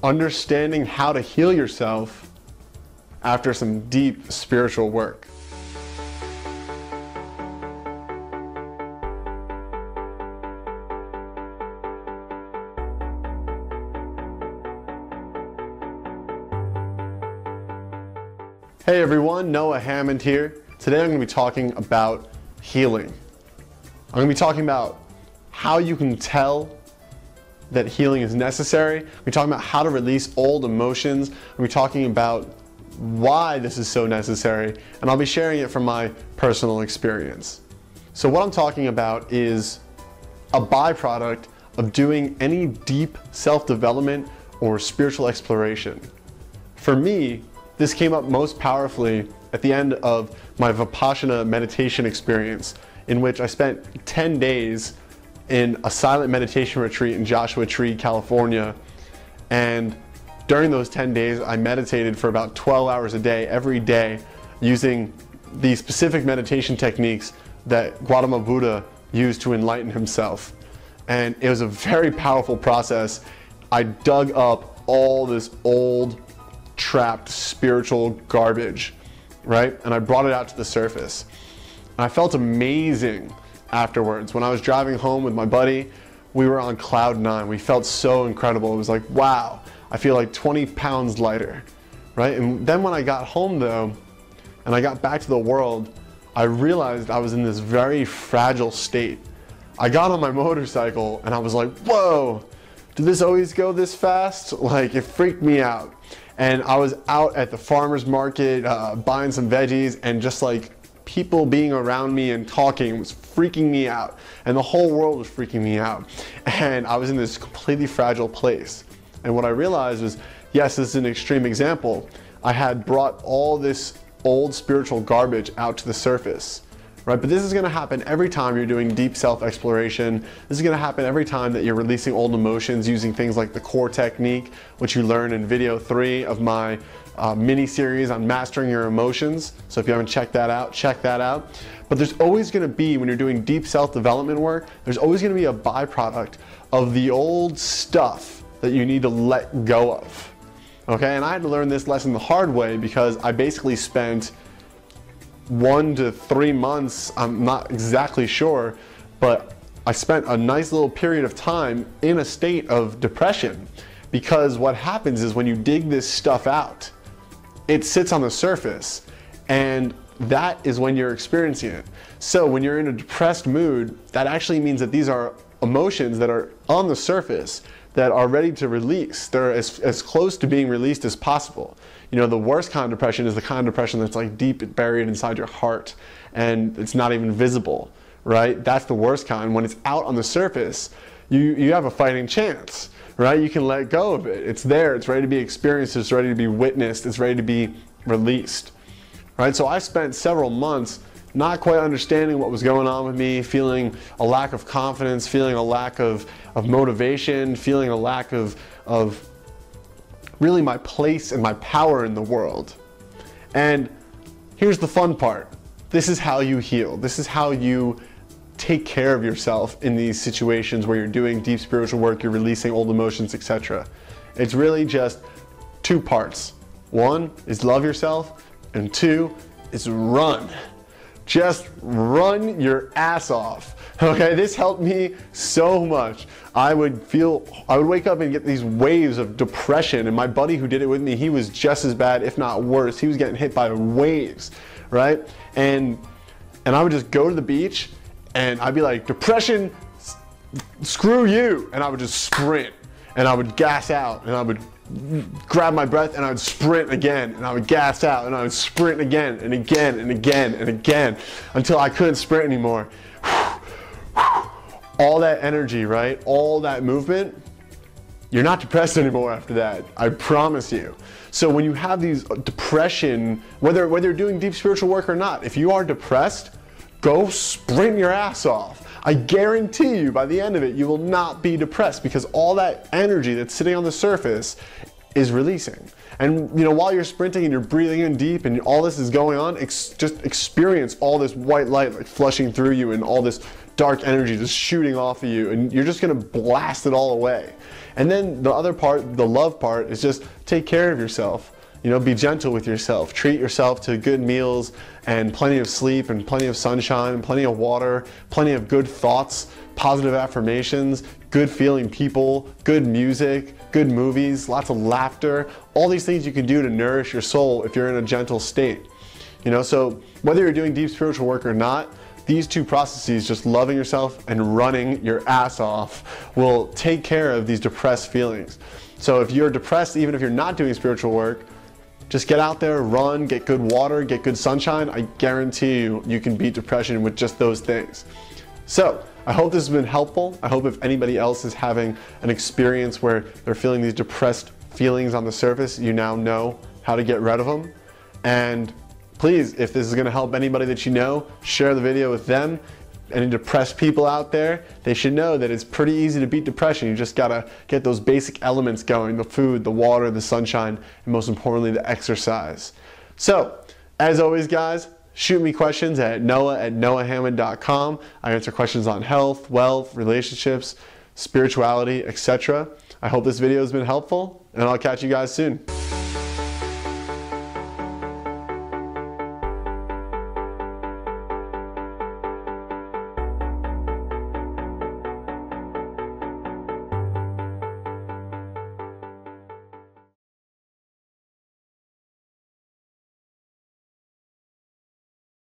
understanding how to heal yourself after some deep spiritual work. Hey everyone, Noah Hammond here. Today I'm going to be talking about healing. I'm going to be talking about how you can tell that healing is necessary. We're talking about how to release old emotions. We're talking about why this is so necessary, and I'll be sharing it from my personal experience. So what I'm talking about is a byproduct of doing any deep self-development or spiritual exploration. For me, this came up most powerfully at the end of my Vipassana meditation experience, in which I spent 10 days in a silent meditation retreat in Joshua Tree, California. And during those 10 days, I meditated for about 12 hours a day, every day, using the specific meditation techniques that Gautama Buddha used to enlighten himself. And it was a very powerful process. I dug up all this old, trapped spiritual garbage, right? And I brought it out to the surface. And I felt amazing afterwards. When I was driving home with my buddy, we were on cloud 9. We felt so incredible. It was like, wow, I feel like 20 pounds lighter, right? And then when I got home though, and I got back to the world, I realized I was in this very fragile state. I got on my motorcycle and I was like, whoa, did this always go this fast? Like, it freaked me out. And I was out at the farmer's market buying some veggies, and just like people being around me and talking was freaking me out. And the whole world was freaking me out. And I was in this completely fragile place. And what I realized was, yes, this is an extreme example. I had brought all this old spiritual garbage out to the surface, right? But this is gonna happen every time you're doing deep self-exploration. This is gonna happen every time that you're releasing old emotions using things like the core technique, which you learn in video 3 of my mini-series on mastering your emotions. So if you haven't checked that out, check that out. But there's always gonna be, when you're doing deep self-development work, there's always gonna be a byproduct of the old stuff that you need to let go of, okay? And I had to learn this lesson the hard way, because I basically spent 1 to 3 months, I'm not exactly sure, but I spent a nice little period of time in a state of depression. Because what happens is, when you dig this stuff out, it sits on the surface, and that is when you're experiencing it. So when you're in a depressed mood, that actually means that these are emotions that are on the surface that are ready to release. They're as close to being released as possible. You know, the worst kind of depression is the kind of depression that's like deep buried inside your heart and it's not even visible, right? That's the worst kind. When it's out on the surface, you have a fighting chance, right? You can let go of it. It's there, it's ready to be experienced, it's ready to be witnessed, it's ready to be released, right? So I spent several months not quite understanding what was going on with me, feeling a lack of confidence, feeling a lack of motivation, feeling a lack of really my place and my power in the world. And here's the fun part. This is how you heal. This is how you take care of yourself in these situations where you're doing deep spiritual work, you're releasing old emotions, etc. It's really just 2 parts. 1 is love yourself, and 2 is run. Just run your ass off. Okay, this helped me so much. I would wake up and get these waves of depression, and my buddy who did it with me, he was just as bad, if not worse. He was getting hit by waves, right? And I would just go to the beach and I'd be like, depression, screw you. And I would just sprint, and I would gas out, and I would grab my breath, and I would sprint again, and I would gas out, and I would sprint again and again and again and again until I couldn't sprint anymore. All that energy, right? All that movement, you're not depressed anymore after that. I promise you. So when you have these depression, whether you're doing deep spiritual work or not, if you are depressed, go sprint your ass off. I guarantee you by the end of it, you will not be depressed, because all that energy that's sitting on the surface is releasing. And while you're sprinting and you're breathing in deep and all this is going on, just experience all this white light like flushing through you and all this dark energy just shooting off of you, and you're just gonna blast it all away. And then the other part, the love part, is just take care of yourself. Be gentle with yourself. Treat yourself to good meals and plenty of sleep and plenty of sunshine and plenty of water, plenty of good thoughts, positive affirmations, good feeling people, good music, good movies, lots of laughter, all these things you can do to nourish your soul if you're in a gentle state. So whether you're doing deep spiritual work or not, these two processes, just loving yourself and running your ass off, will take care of these depressed feelings. So if you're depressed, even if you're not doing spiritual work, just get out there, run, get good water, get good sunshine. I guarantee you can beat depression with just those things. So I hope this has been helpful. I hope if anybody else is having an experience where they're feeling these depressed feelings on the surface, you now know how to get rid of them. And please, if this is going to help anybody that you know, share the video with them. Any depressed people out there, they should know that it's pretty easy to beat depression. You just gotta get those basic elements going: the food, the water, the sunshine, and most importantly, the exercise. So, as always guys, shoot me questions at noah@noahhammond.com. I answer questions on health, wealth, relationships, spirituality, etc. I hope this video has been helpful, and I'll catch you guys soon.